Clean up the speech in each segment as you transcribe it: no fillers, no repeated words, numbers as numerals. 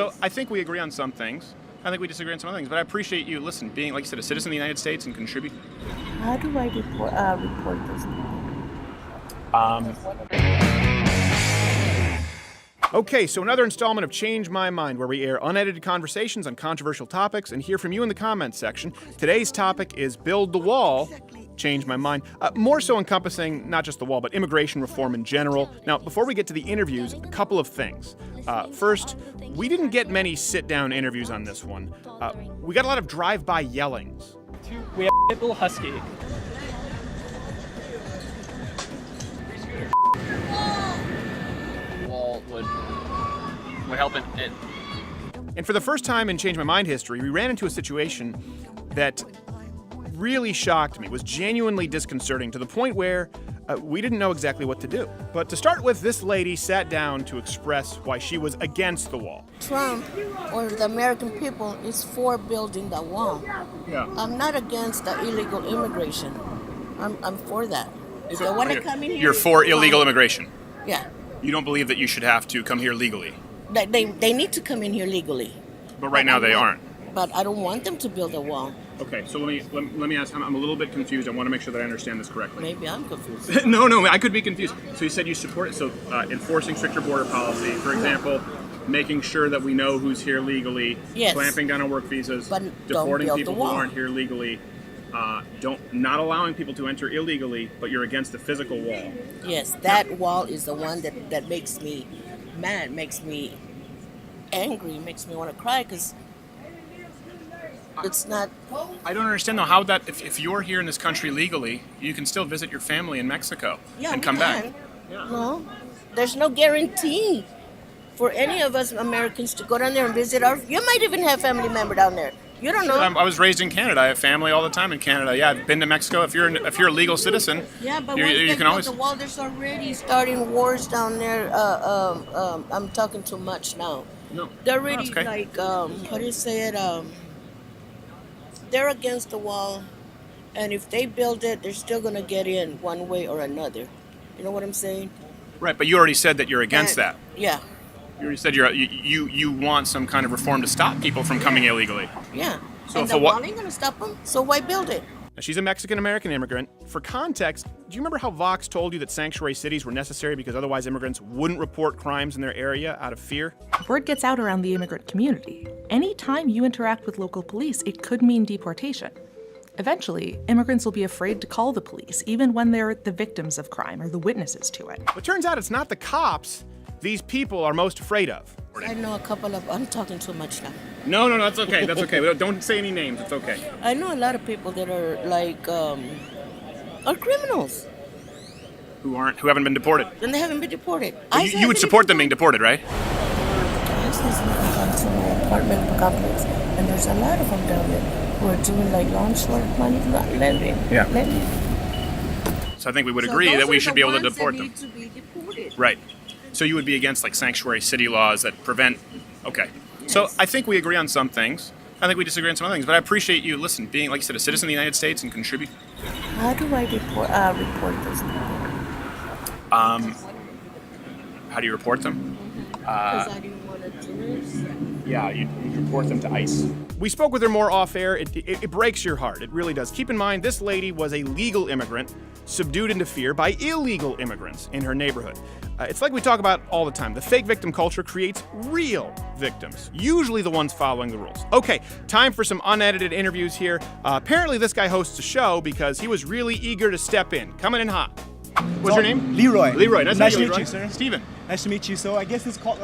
So I think we agree on some things. I think we disagree on some other things. But I appreciate you, being, like you said, a citizen of the United States and contribute. How do I report this? Okay, so another installment of Change My Mind, where we air unedited conversations on controversial topics and hear from you in the comments section. Today's topic is Build the Wall, Change My Mind. More so encompassing not just the wall, but immigration reform in general. Now, before we get to the interviews, a couple of things. First, we didn't get many sit-down interviews on this one. We got a lot of drive-by yellings. We have a little husky. Wall would help it. And for the first time in Change My Mind history, we ran into a situation that really shocked me, was genuinely disconcerting to the point where we didn't know exactly what to do. But to start with, this lady sat down to express why she was against the wall. Trump or the American people is for building the wall. Yeah. I'm not against the illegal immigration. I'm for that. If they want to come in here, You're for illegal immigration. Yeah. You don't believe that you should have to come here legally. They need to come in here legally. But right now they aren't. But I don't want them to build a wall. Okay, so let me ask. I'm a little bit confused. I want to make sure that I understand this correctly. Maybe I'm confused. No, I could be confused. So you said you support enforcing stricter border policy, for example, making sure that we know who's here legally, Yes. clamping down on work visas, But don't deporting build people the who wall. aren't here legally, not allowing people to enter illegally, but you're against the physical wall. Yes, that wall is the one that makes me mad, makes me angry, makes me want to cry because it's not. I don't understand though how that if you're here in this country legally, you can still visit your family in Mexico Yeah, and we come back. can. No, there's no guarantee for any of us Americans to go down there and visit our. You might even have family member down there. You don't know. I was raised in Canada. I have family all the time in Canada. Yeah, I've been to Mexico. If you're a legal citizen, Yeah, but you when can always. the wall, there's already starting wars down there. I'm talking too much now. No, They're already that's okay. like, how do you say it? They're against the wall, and if they build it, they're still gonna get in one way or another. You know what I'm saying? Right, but you already said that you're against that. Yeah, You already said you want some kind of reform to stop people from coming illegally. yeah. So and if the a wa- wall ain't gonna stop them. So why build it? Now, she's a Mexican-American immigrant. For context, do you remember how Vox told you that sanctuary cities were necessary because otherwise immigrants wouldn't report crimes in their area out of fear? Word gets out around the immigrant community. Anytime you interact with local police, it could mean deportation. Eventually, immigrants will be afraid to call the police, even when they're the victims of crime or the witnesses to it. But turns out it's not the cops these people are most afraid of. I know a couple of. I'm talking too much now. No, that's okay. That's okay. Don't say any names. It's okay. I know a lot of people that are like are criminals, Who haven't been deported. and they haven't been deported. You would support them being deported, right? I just come to my apartment complex, and there's a lot of them down there who are doing like long-short money lending. Yeah. Lending. So I think we would So agree those that we are should the be able to ones deport that them. need to be deported. Right. So you would be against like sanctuary city laws that prevent. Okay. So I think we agree on some things. I think we disagree on some other things. But I appreciate you, being, like you said, a citizen of the United States and contribute. How do I report this? How do you report them? Because I didn't want to do it. Yeah, you report them to ICE. We spoke with her more off air. It breaks your heart. It really does. Keep in mind, this lady was a legal immigrant subdued into fear by illegal immigrants in her neighborhood. It's like we talk about all the time. The fake victim culture creates real victims, usually the ones following the rules. Okay, time for some unedited interviews here. Apparently, this guy hosts a show because he was really eager to step in. Coming in hot. What's your name? Leroy. Leroy. Nice to to meet meet you, sir. Steven. Nice to meet you. So I guess it's called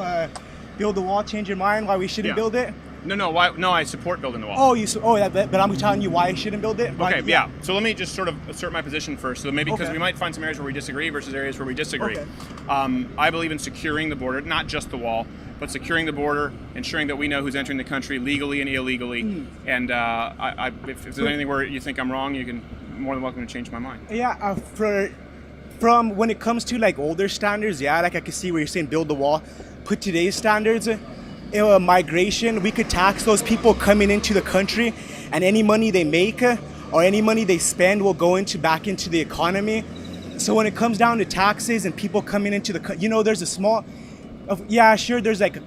Build the Wall, Change Your Mind, why we shouldn't Yeah. build it. No. Why? No, I support building the wall. But I'm telling you why I shouldn't build it. Okay, yeah. So let me just sort of assert my position first. So maybe because Okay. we might find some areas where we disagree versus areas where we disagree. Okay. I believe in securing the border, not just the wall, but securing the border, ensuring that we know who's entering the country legally and illegally. And if there's anything where you think I'm wrong, you can more than welcome to change my mind. Yeah, from when it comes to like older standards, yeah, like I can see where you're saying build the wall. Put today's standards, migration, we could tax those people coming into the country, and any money they make or any money they spend will go back into the economy. So when it comes down to taxes and people coming into there's a small Yeah, sure. There's like,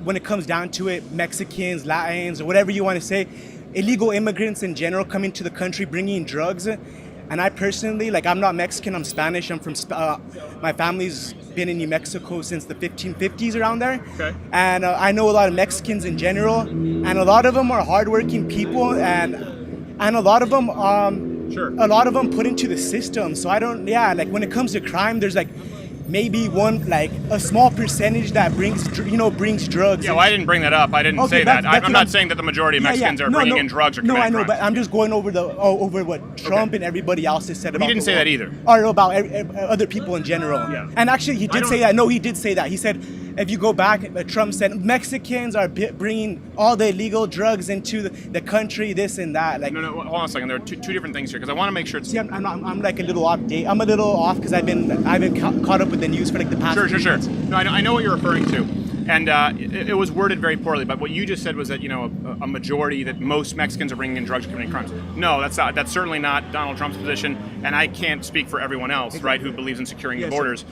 when it comes down to it, Mexicans, Latins, or whatever you want to say, illegal immigrants in general come into the country bringing drugs. And I personally, like, I'm not Mexican, I'm Spanish. I'm from, my family's been in New Mexico since the 1550s around there. Okay. And I know a lot of Mexicans in general, and a lot of them are hardworking people, and a lot of them, Sure. a lot of them put into the system. So like when it comes to crime, there's like maybe a small percentage that brings drugs. Yeah, well, I didn't bring that up. I didn't Okay, say that. that's I'm what not saying that the majority of Mexicans are No, bringing no. in drugs or No, committing I know, crimes. but I'm just going over over what Trump and everybody else has said about. He didn't the say wall. that either. Or about other people in general. Yeah. And actually, he did don't- say that. No, he did say that. He said, if you go back, Trump said Mexicans are bringing all the illegal drugs into the country, this and that. Like, No, hold on a second. There are two different things here because I want to make sure it's... see, I'm like a little off date. I'm a little off because I've been caught up with the news for like the past. Sure. No, I know what you're referring to. And it was worded very poorly, but what you just said was that, a majority, that most Mexicans are bringing in drugs or committing crimes. No, that's certainly not Donald Trump's position, and I can't speak for everyone else, right, who believes in securing the Yes, borders.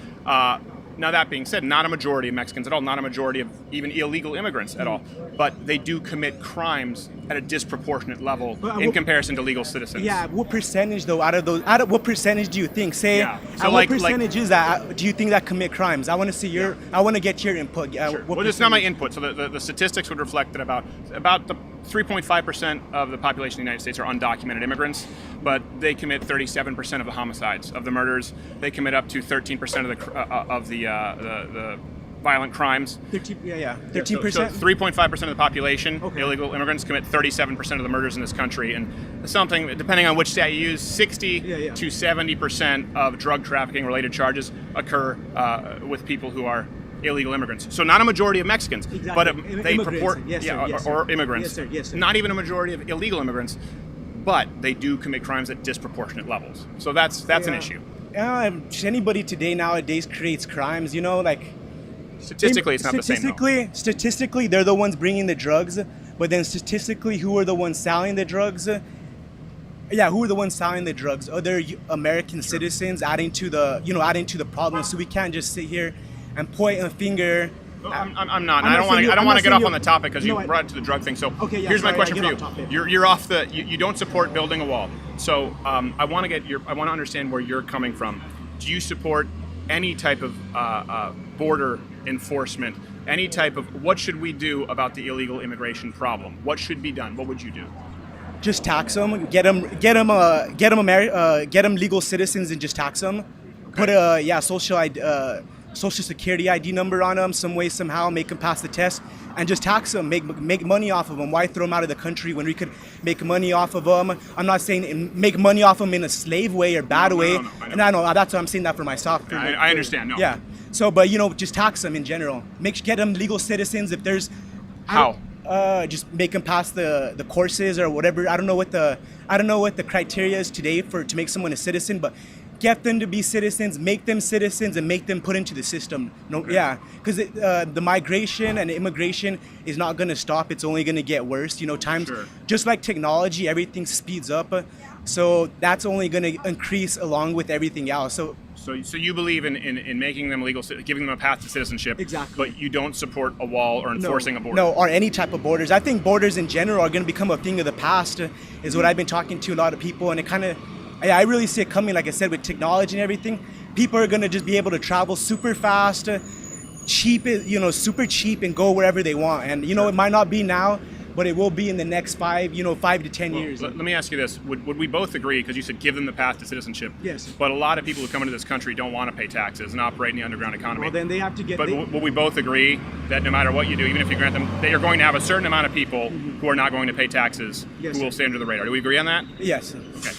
Now, that being said, not a majority of Mexicans at all, not a majority of even illegal immigrants at all, but they do commit crimes at a disproportionate level in comparison to legal citizens. Yeah, what percentage though? What percentage do you think? Say, Yeah. So what like- percentage is that? Do you think that commit crimes? I want to see I want to get your input. Sure. What Well, it's not my percentage? input. So the statistics would reflect that about the 3.5% of the population of the United States are undocumented immigrants, but they commit 37% of the homicides, of the murders. They commit up to 13% of the violent crimes. 13%. So 3.5% of the population, Okay. illegal immigrants, commit 37% of the murders in this country. And something, depending on which stat you use, 60 to 70% of drug trafficking related charges occur with people who are illegal immigrants. So not a majority of Mexicans, Exactly. but they Immigrants. purport, Yes, sir. Yes, or sir. immigrants. Yes, sir. Yes, sir. Not even a majority of illegal immigrants, but they do commit crimes at disproportionate levels. So that's an issue. Anybody today nowadays creates crimes. Statistically, it's not the same. though. Statistically, they're the ones bringing the drugs, but then statistically, who are the ones selling the drugs? Yeah, who are the ones selling the drugs? Other American citizens adding to the problem. So we can't just sit here and point a finger. I'm not. I'm I not don't want saying to. you- I don't I'm want not to get saying off you- on the topic because No, you brought it to the drug thing. So Okay, yeah, here's my sorry, question I for get off topic. you. You don't support building a wall. So I want to understand where you're coming from. Do you support any type of border enforcement? Any type of what should we do about the illegal immigration problem? What should be done? What would you do? Just tax them, get them legal citizens, and just tax them. Put a social security ID number on them, some way, somehow, make them pass the test, and just tax them. Make money off of them. Why throw them out of the country when we could make money off of them? I'm not saying make money off them in a slave way or bad way. No, I know. And I know that's what I'm saying that for myself. I understand. No. Yeah. So, but just tax them in general. Get them legal citizens. If there's How? Just make them pass the courses or whatever. I don't know what the criteria is today to make someone a citizen, but get them to be citizens, make them citizens, and make them put into the system. Yeah, because the migration and immigration is not going to stop. It's only going to get worse. Times Sure. just like technology, everything speeds up. So that's only going to increase along with everything else. So you believe in making them legal, giving them a path to citizenship. Exactly. But you don't support a wall or enforcing a border. No, or any type of borders. I think borders in general are going to become a thing of the past, is what I've been talking to a lot of people, and I really see it coming. Like I said, with technology and everything, people are going to just be able to travel super fast, cheap, super cheap, and go wherever they want. And it might not be now, but it will be in the next 5 to 10 years. Let me ask you this. Would we both agree, because you said give them the path to citizenship, Yes. but a lot of people who come into this country don't want to pay taxes and operate in the underground economy. Well, then they have to get. But will we both agree that no matter what you do, even if you grant them, that you're going to have a certain amount of people who are not going to pay taxes, Yes, who will sir. stay under the radar? Do we agree on that? Yes. Okay.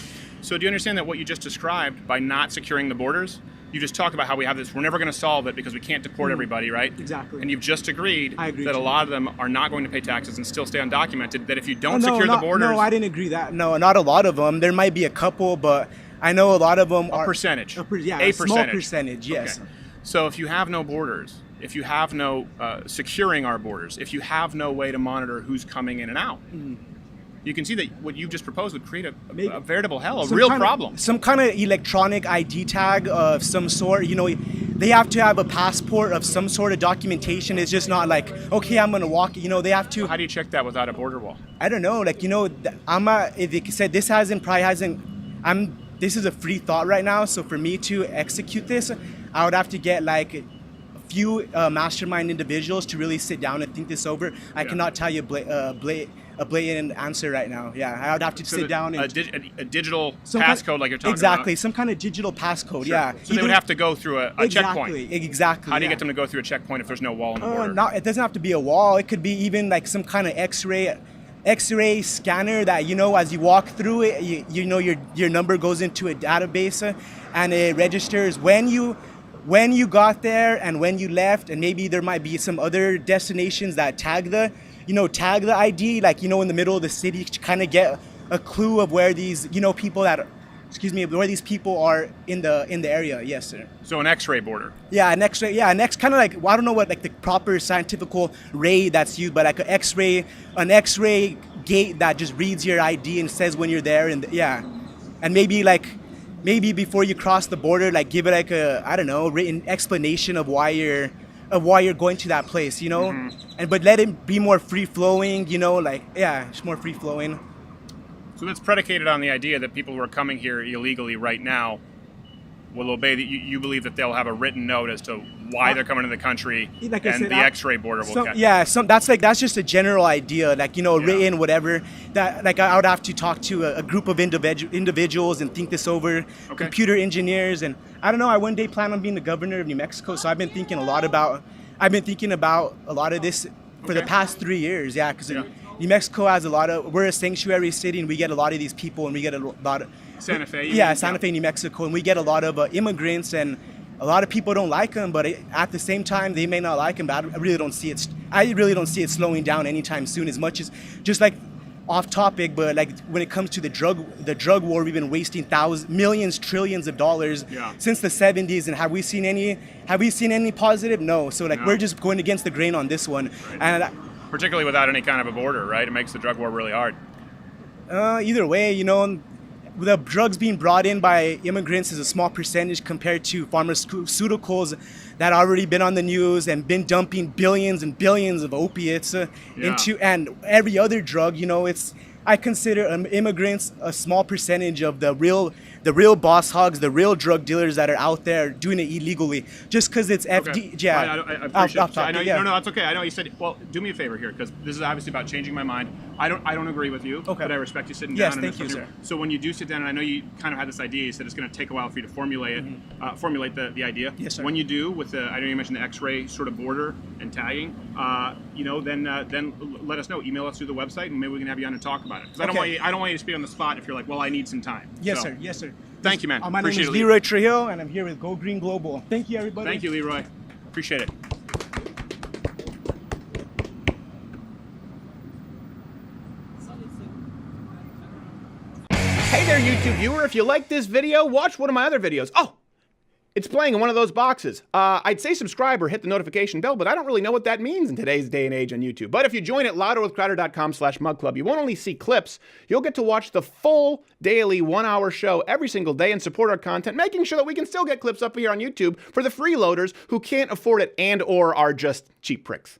So do you understand that what you just described, by not securing the borders, you just talked about how we have this, we're never going to solve it because we can't deport everybody, right? Exactly. And you've just agreed I agree that a too. lot of them are not going to pay taxes and still stay undocumented, that if you don't No, secure the not- borders... No, I didn't agree that. No, not a lot of them. There might be a couple, but I know a lot of them are A percentage. a small percentage. Yes. Okay. So if you have no borders, if you have no securing our borders, if you have no way to monitor who's coming in and out, you can see that what you've just proposed would create a veritable hell, a Some real kind of- problem. some kind of electronic ID tag of some sort. they have to have a passport of some sort of documentation. It's just not like, okay, I'm gonna walk. You know, they have to. How do you check that without a border wall? I don't know. Like, you know, if they said this this is a free thought right now. So for me to execute this, I would have to get like a few mastermind individuals to really sit down and think this over. I cannot tell you a blatant answer right now. Yeah, I would have to sit down and a digital some passcode like you're talking exactly, about. some kind of digital passcode. Sure. Yeah. So they would have to go through a checkpoint. Exactly. How do you yeah. get them to go through a checkpoint if there's no wall on the border? It doesn't have to be a wall. It could be even like some kind of X-ray scanner that, you know, as you walk through it, you know your number goes into a database and it registers when you got there and when you left, and maybe there might be some other destinations that tag the ID, like, you know, in the middle of the city to kind of get a clue of where these, you know, where these people are in the area. Yes, sir. So an X-ray border. Yeah, an X-ray. Yeah, an X kind of like, well, I don't know what like the proper scientific ray that's used, but like an X-ray gate that just reads your ID and says when you're there, and and maybe before you cross the border, like give it like a, I don't know, written explanation of why you're going to that place, you know, but let it be more free flowing, you know, like it's more free flowing. So that's predicated on the idea that people who are coming here illegally right now will obey that. You believe that they'll have a written note as to why they're coming to the country, like I and said, the X-ray border will catch. Yeah, that's just a general idea, like, you know, written whatever. That like I would have to talk to a group of individuals and think this over. Okay. Computer engineers, and I don't know. I one day plan on being the governor of New Mexico, so I've been thinking about a lot of this for the past 3 years. Yeah, because New Mexico has we're a sanctuary city, and we get a lot of these people, and we get a lot of Santa Fe. Santa Fe, New Mexico, and we get a lot of immigrants, and a lot of people don't like them, but at the same time, they may not like them. But I really don't see it slowing down anytime soon. As much as, just like off topic, but like when it comes to the drug war, we've been wasting millions, trillions of dollars since the 70s, and have we seen any positive? No. So like we're just going against the grain on this one, and particularly without any kind of a border, right? It makes the drug war really hard. Either way, you know, the drugs being brought in by immigrants is a small percentage compared to pharmaceuticals that already been on the news and been dumping billions and billions of opiates into, and every other drug. You know, I consider immigrants a small percentage of the real boss hogs, the real drug dealers that are out there doing it illegally. Just because it's FD, I appreciate it. I know, no, that's okay. I know you said. Well, do me a favor here, because this is obviously about changing my mind. I don't agree with you, but I respect you sitting down. Yes, thank you, sir. So when you do sit down, and I know you kind of had this idea, you said it's going to take a while for you to formulate the idea. Yes, sir. When you do, I know you mentioned the X-ray sort of border and tagging, you know, then let us know. Email us through the website, and maybe we can have you on and talk about it. Because I don't want you to speak on the spot if you're like, well, I need some time. Yes, sir. Yes, sir. Thank you, man. My name is Leroy Trujillo, and I'm here with Go Green Global. Thank you, everybody. Thank you, Leroy. Appreciate it. Hey there, YouTube viewer. If you like this video, watch one of my other videos. Oh, it's playing in one of those boxes. I'd say subscribe or hit the notification bell, but I don't really know what that means in today's day and age on YouTube. But if you join at louderwithcrowder.com/mugclub, you won't only see clips, you'll get to watch the full daily 1-hour show every single day and support our content, making sure that we can still get clips up here on YouTube for the freeloaders who can't afford it and or are just cheap pricks.